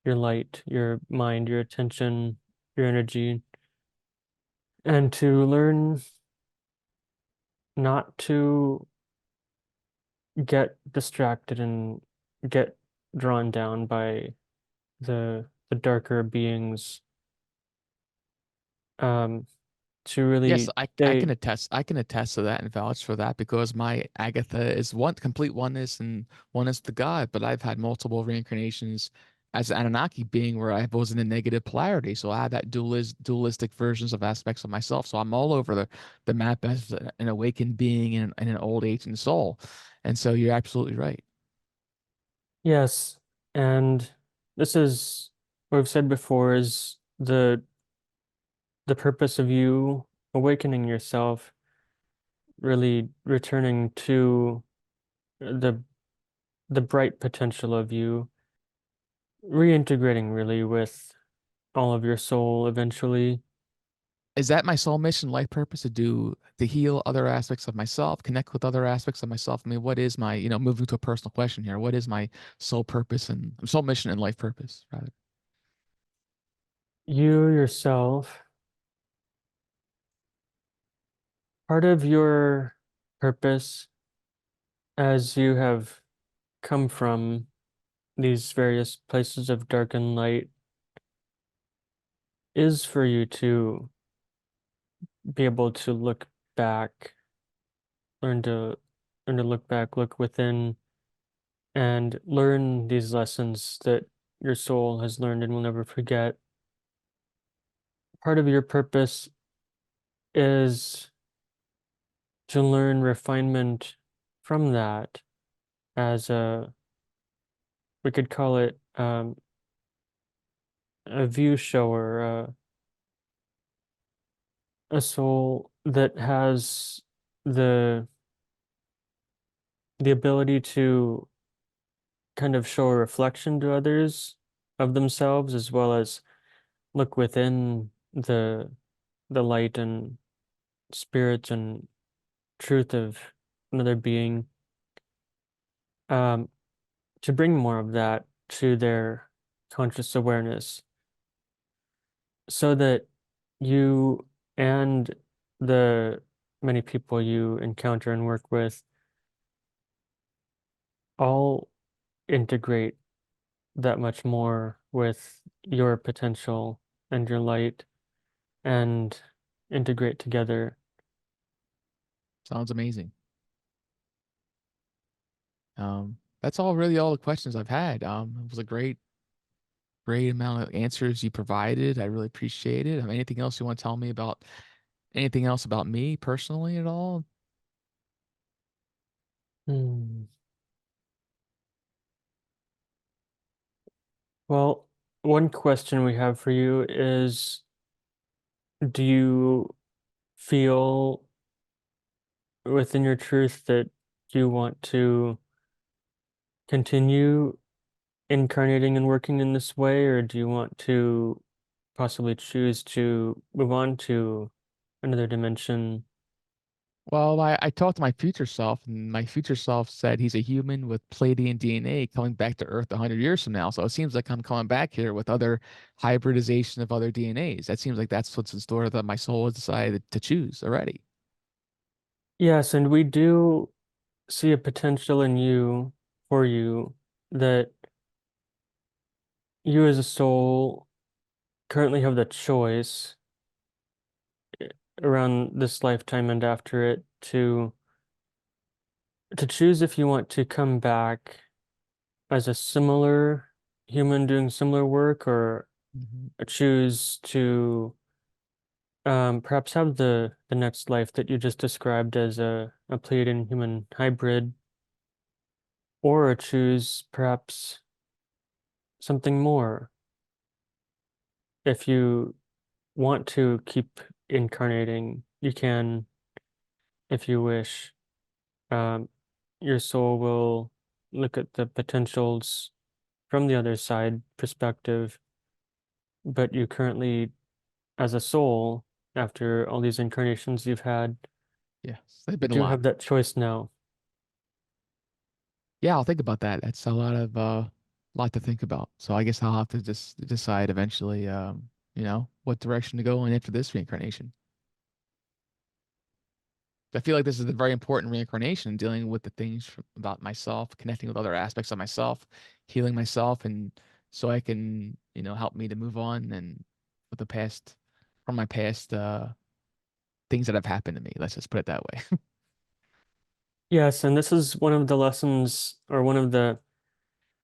your light, your mind, your attention, your energy, and to learn not to get distracted and get drawn down by the darker beings, um to Yes, really I stay. can attest to that and vouch for that because my Agatha is one complete oneness and oneness to God, but I've had multiple reincarnations as an Anunnaki being where I was in a negative polarity. So I have that dualistic versions of aspects of myself. So I'm all over the map as an awakened being and an old ancient soul. And so you're absolutely right. Yes, and this is what I've said before, is the purpose of you awakening yourself, really returning to the the bright potential of you, reintegrating really with all of your soul eventually. is that my soul mission, life purpose to heal other aspects of myself, connect with other aspects of myself? I mean, what is my, moving to a personal question here, what is my soul purpose and soul mission and life purpose, rather? You yourself, part of your purpose as you have come from these various places of dark and light is for you to be able to look back, learn to learn to look back, look within, and learn these lessons that your soul has learned and will never forget. Part of your purpose is to learn refinement from that as a, we could call it a view shower, a soul that has the the ability to kind of show a reflection to others of themselves as well as look within the light and spirit and truth of another being, um, to bring more of that to their conscious awareness so that you and the many people you encounter and work with all integrate that much more with your potential and your light and integrate together. Sounds amazing. That's all the questions I've had. It was a great amount of answers you provided. I really appreciate it. Anything else you want to tell me about anything else about me personally at all? Hmm. Well, one question we have for you is, do you feel within your truth that you want to continue incarnating and working in this way, or do you want to possibly choose to move on to another dimension? Well, I talked to my future self, and my future self said he's a human with Pleiadian DNA coming back to Earth 100 years from now. So it seems like I'm coming back here with other hybridization of other DNAs. That seems like that's what's in store that my soul has decided to choose already. Yes, and we do see a potential in you for you that you as a soul currently have the choice around this lifetime and after it to choose if you want to come back as a similar human doing similar work or Mhm. choose to perhaps have the next life that you just described as a Pleiadian human hybrid, or choose perhaps something more if you want to keep incarnating, you can if you wish. Um, your soul will look at the potentials from the other side perspective, but you currently, as a soul, after all these incarnations you've had, Yes, they've been a do lot. have that choice now. Yeah, I'll think about that. That's a lot to think about. So I guess I'll have to just decide eventually, what direction to go in after this reincarnation. I feel like this is a very important reincarnation, dealing with the things about myself, connecting with other aspects of myself, healing myself, and so I can, help me to move on and with the past, from my past things that have happened to me. Let's just put it that way. Yes, and this is one of the lessons or one of the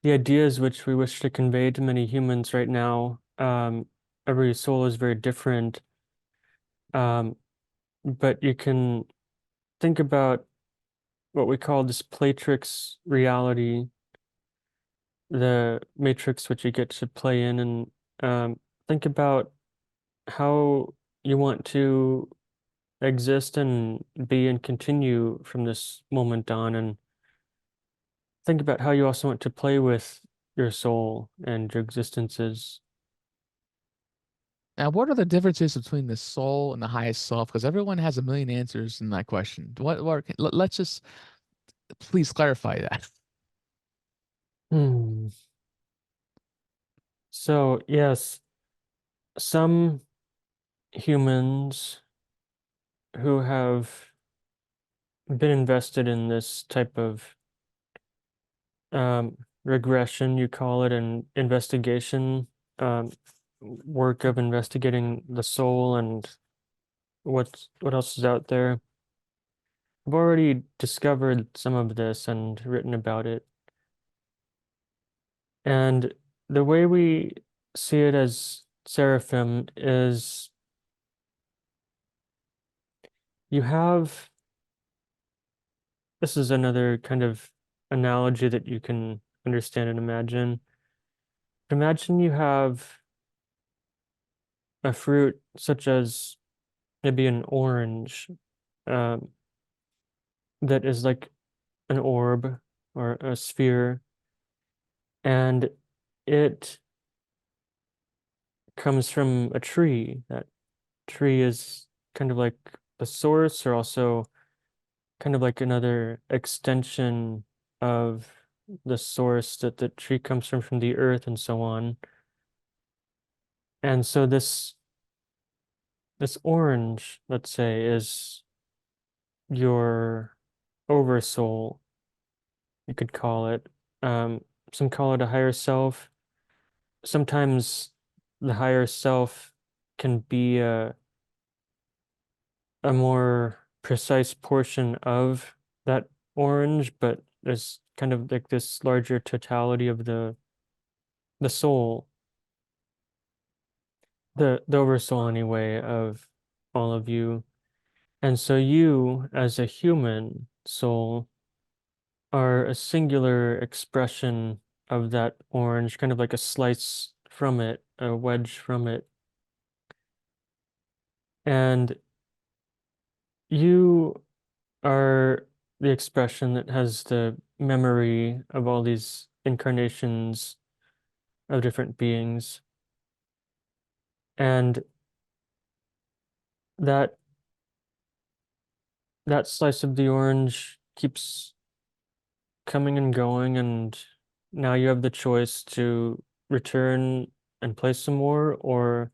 ideas which we wish to convey to many humans right now. Every soul is very different, um, but you can think about what we call this Platrix reality, the matrix which you get to play in, and think about how you want to exist and be and continue from this moment on, and think about how you also want to play with your soul and your existences. Now, what are the differences between the soul and the highest self? Because everyone has a million answers in that question. Let's just please clarify that. Hmm. So, yes, some humans who have been invested in this type of regression, you call it, an investigation, work of investigating the soul and what else is out there. I've already discovered some of this and written about it. And the way we see it as Seraphim is you have this is another kind of analogy that you can understand and imagine. Imagine you have a fruit such as maybe an orange um, that is like an orb or a sphere, and it comes from a tree. That tree is kind of like the source, or also kind of like another extension of the source that the tree comes from the earth and so on. And so this orange, let's say, is your oversoul, you could call it. Um, some call it a higher self. Sometimes the higher self can be a more precise portion of that orange, but there's kind of like this larger totality of the soul, the oversoul anyway of all of you. And so you, as a human soul, are a singular expression of that orange, kind of like a slice from it, a wedge from it. And you are the expression that has the memory of all these incarnations of different beings. And that that slice of the orange keeps coming and going, and now you have the choice to return and play some more or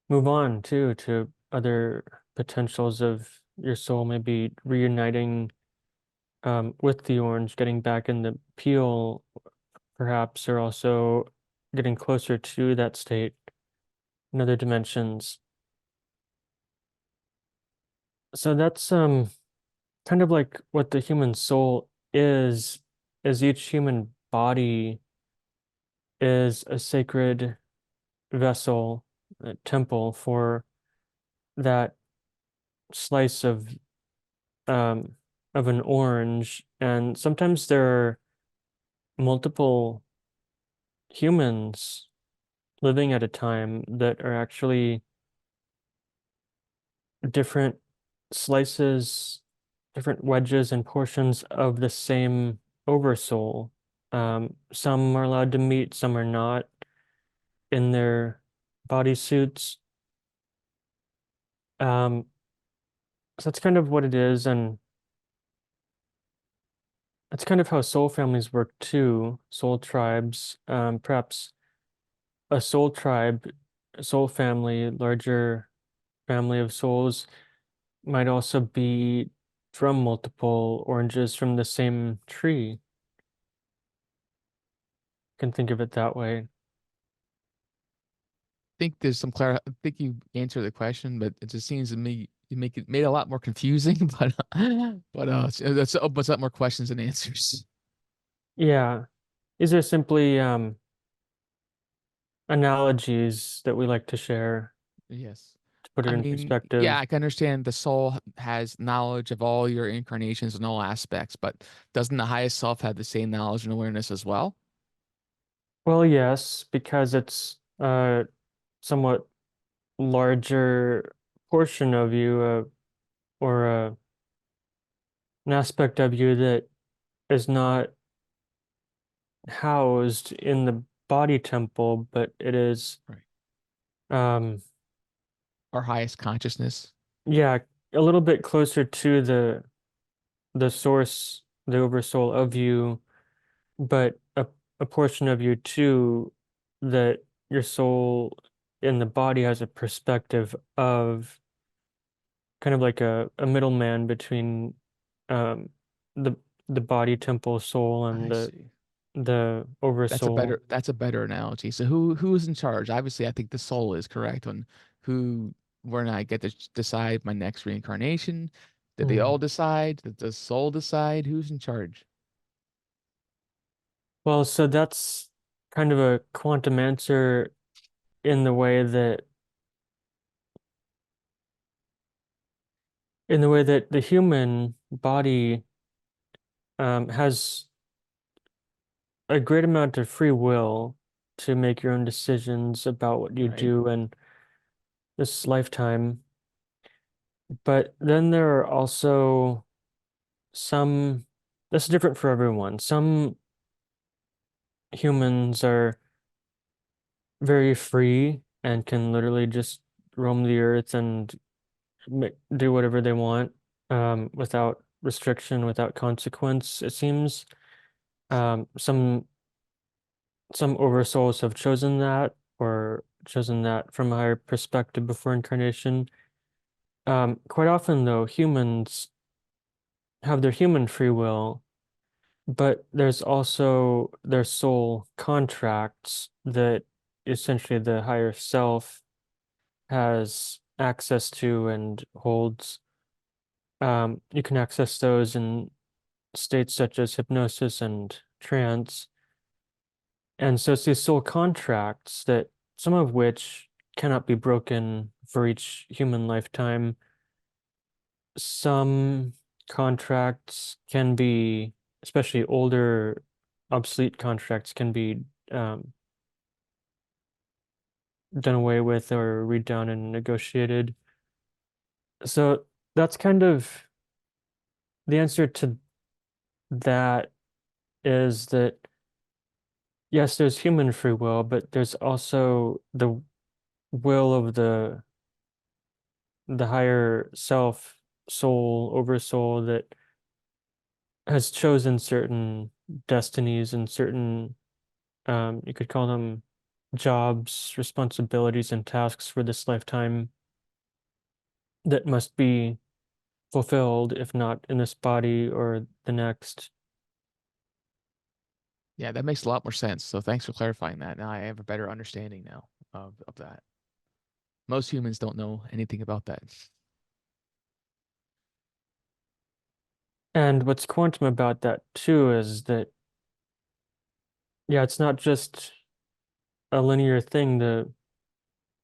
move on too to other potentials of your soul, maybe reuniting with the orange, getting back in the peel perhaps, or also getting closer to that state in other dimensions. So that's kind of like what the human soul is each human body is a sacred vessel, a temple for that slice um of an orange. And sometimes there are multiple humans living at a time that are actually different slices, different wedges and portions of the same oversoul. Some are allowed to meet, some are not in their bodysuits. Um, so that's kind of what it is, and that's kind of how soul families work too, soul tribes. Perhaps a soul tribe, a soul family, larger family of souls might also be from multiple oranges from the same tree. Can think of it that way. Think there's some I think you answered the question, but it just seems to me you make it made it a lot more confusing. That's opens up more questions than answers. Yeah. These are simply analogies that we like to share Yes. to put it I in mean, yeah, perspective. I can understand the soul has knowledge of all your incarnations and all aspects, but doesn't the highest self have the same knowledge and awareness as well? Well, yes, because it's a somewhat larger portion of you, or an aspect of you that is not housed in the body temple, but it is Right. Um, Our highest consciousness. yeah, a little bit closer to the source, the oversoul of you, but a portion of you too that your soul in the body has a perspective of kind of like a middleman between um the the body, temple, soul, and I see. the oversoul. That's a better analogy. So who's in charge? Obviously, I think the soul is correct on who when I get to decide my next reincarnation. Did they Hmm. all decide? Did the soul decide? Who's in charge? Well, so that's kind of a quantum answer in the way that the human body has a great amount of free will to make your own decisions about what you Right. do in this lifetime. But then there are also some, that's different for everyone. Some humans are very free and can literally just roam the earth and do whatever they want without restriction, without consequence, it seems. Some oversouls have chosen that or chosen that from a higher perspective before incarnation. Quite often, though, humans have their human free will, but there's also their soul contracts that essentially the higher self has access to and holds. You can access those in states such as hypnosis and trance. And so it's these soul contracts that some of which cannot be broken for each human lifetime. Some contracts can be, especially older, obsolete contracts, can be um, done away with or redone and negotiated. So that's kind of the answer to that is that yes, there's human free will, but there's also the will of the higher self, soul, oversoul that has chosen certain destinies and certain you could call them jobs, responsibilities, and tasks for this lifetime that must be fulfilled, if not in this body or the next. Yeah, that makes a lot more sense. So thanks for clarifying that. Now I have a better understanding now of that. Most humans don't know anything about that. And what's quantum about that too is that, yeah, it's not just a linear thing.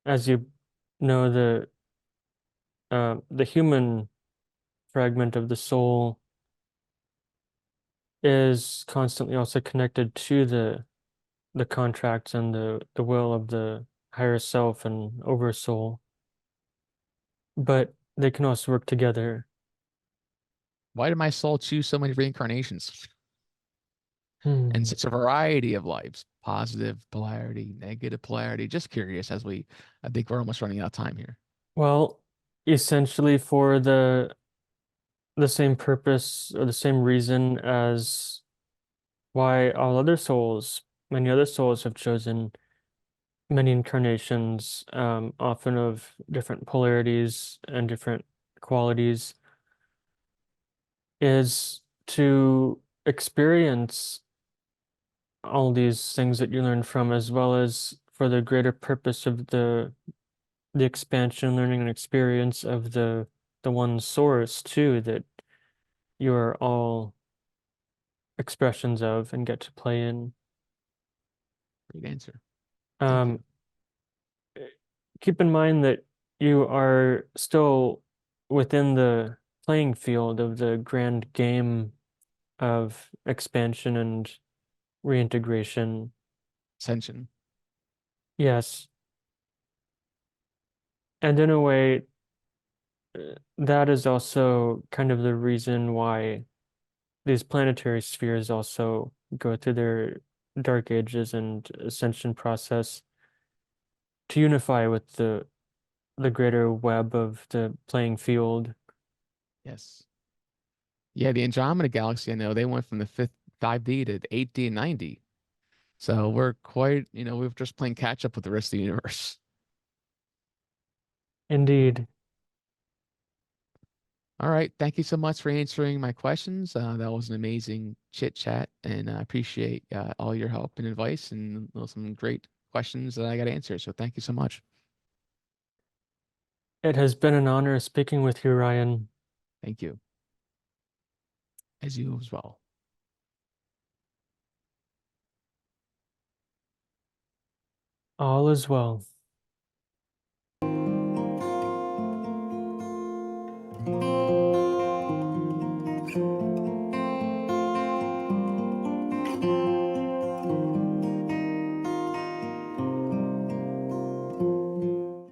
As you know, the human fragment of the soul is constantly also connected to the contracts and the will of the higher self and oversoul, but they can also work together. Why did my soul choose so many reincarnations and Hmm. such a variety of lives? Positive polarity, negative polarity. Just curious I think we're almost running out of time here. Well, essentially for the same purpose or the same reason as why many other souls have chosen many incarnations, often of different polarities and different qualities, is to experience all these things that you learn from, as well as for the greater purpose of the expansion, learning, and experience of the one source too, that you're all expressions of and get to play in. Great answer. Thank you. Um, Keep in mind that you are still within the playing field of the grand game of expansion and reintegration. Ascension. Yes, and in a way, that is also kind of the reason why these planetary spheres also go through their dark ages and ascension process. to unify with the greater web of the playing field. Yes. Yeah, the Andromeda Galaxy, I know they went from the fifth 5D to 8D and 9D. So we're quite, we're just playing catch up with the rest of the universe. Indeed. All right. Thank you so much for answering my questions. That was an amazing chit chat, and I appreciate all your help and advice and some great questions that I got to answer. So thank you so much. It has been an honor speaking with you, Ryan. Thank you, as you as well. All is well.